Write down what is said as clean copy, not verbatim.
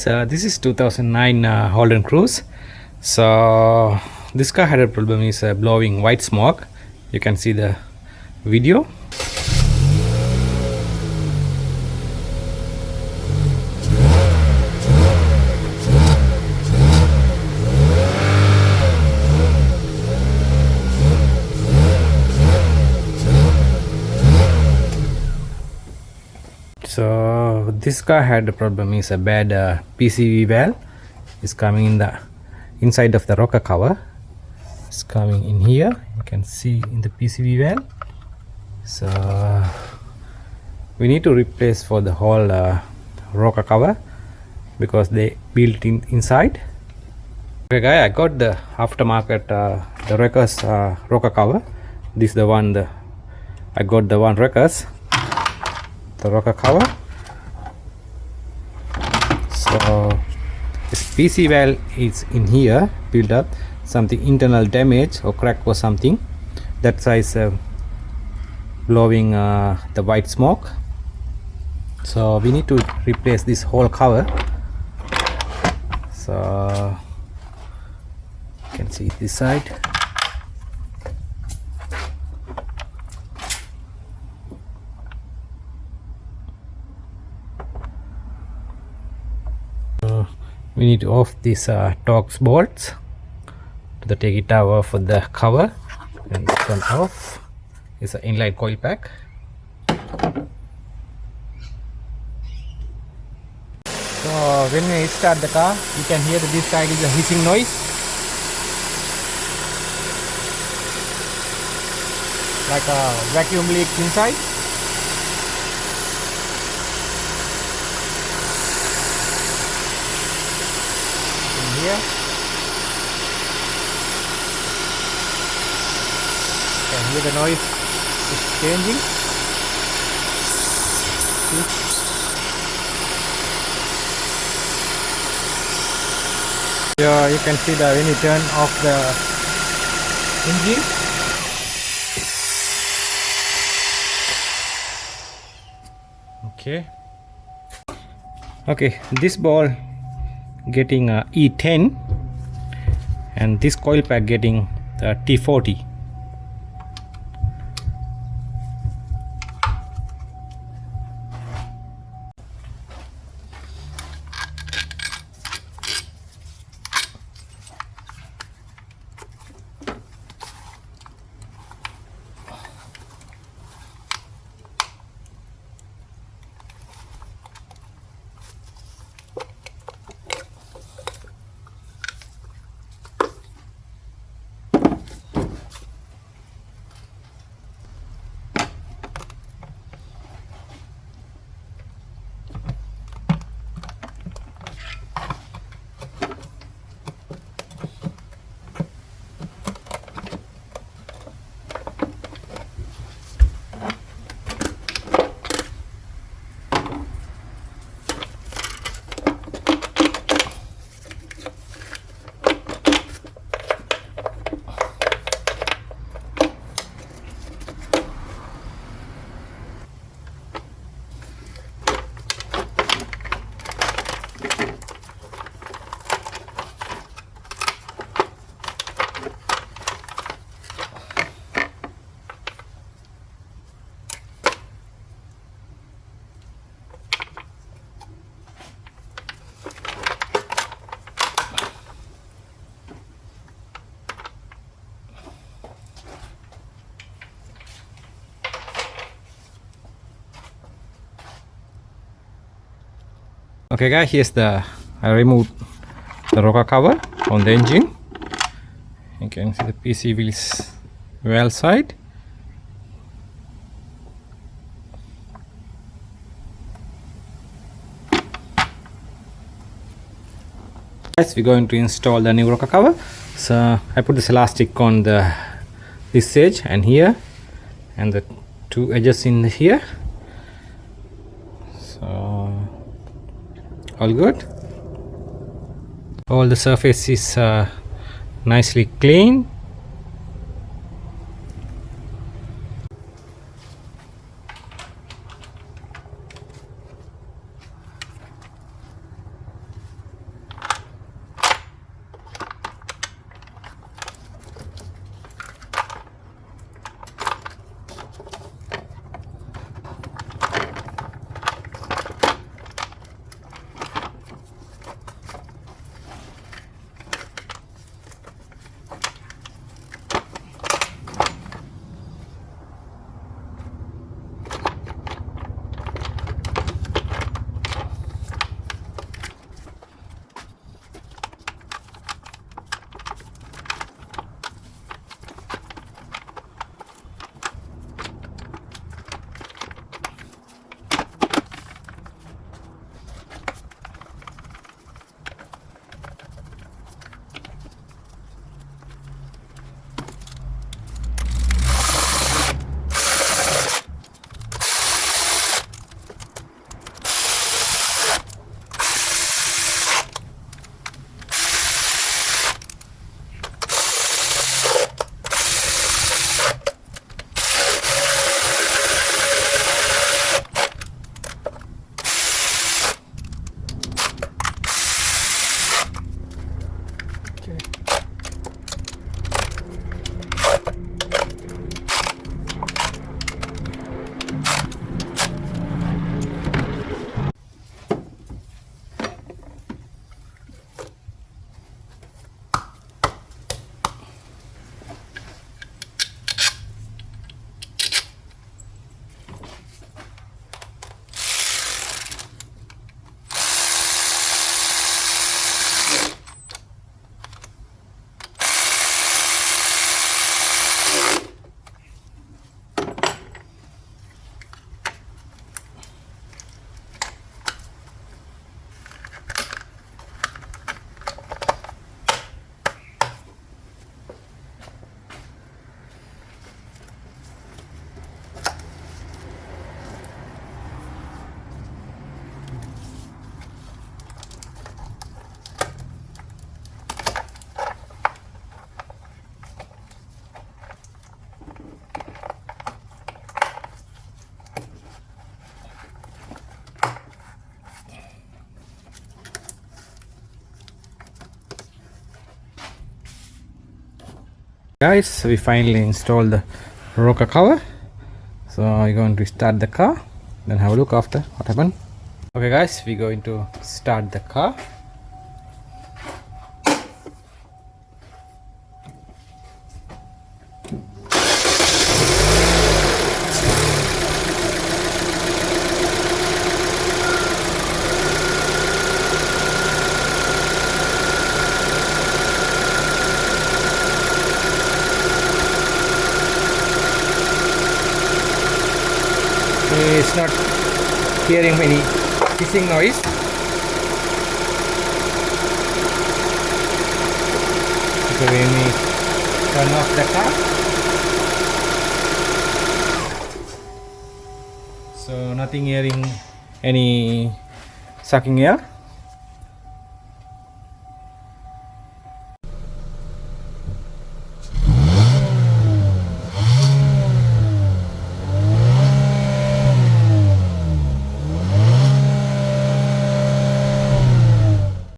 This is 2009 Holden Cruze. So this car had a problem is blowing white smoke. You can see the video. So this car had a problem is a bad PCV valve is coming in the inside of the rocker cover. It's coming in here, you can see in the PCV valve. So we need to replace for the whole rocker cover because they built in inside. Okay guys, I got the aftermarket the Wreckers rocker cover. This is the one I got the one Wreckers the rocker cover. So this PC valve is in here built up, something internal damage or crack or something, that's why it's blowing the white smoke. So we need to replace this whole cover. So you can see this side. We need to off these Torx bolts to take it out for the cover, and this one off. It's an inline coil pack. So when we start the car, you can hear that this side is a hissing noise, like a vacuum leak inside. Here you can hear the noise is changing. Here you can see that when you turn off the engine. Okay, this ball getting E10 and this coil pack getting T40. Okay guys, here's I removed the rocker cover on the engine. You can see the PC wheels well side. Guys, we're going to install the new rocker cover. So I put this elastic on this edge and here, and the two edges in here. So all good. All the surface is nicely clean. Guys, we finally installed the rocker cover, so we're going to start the car, then have a look after what happened. Okay guys, we're going to start the car. It's not hearing any hissing noise. So when we turn off the car, so nothing hearing any sucking air.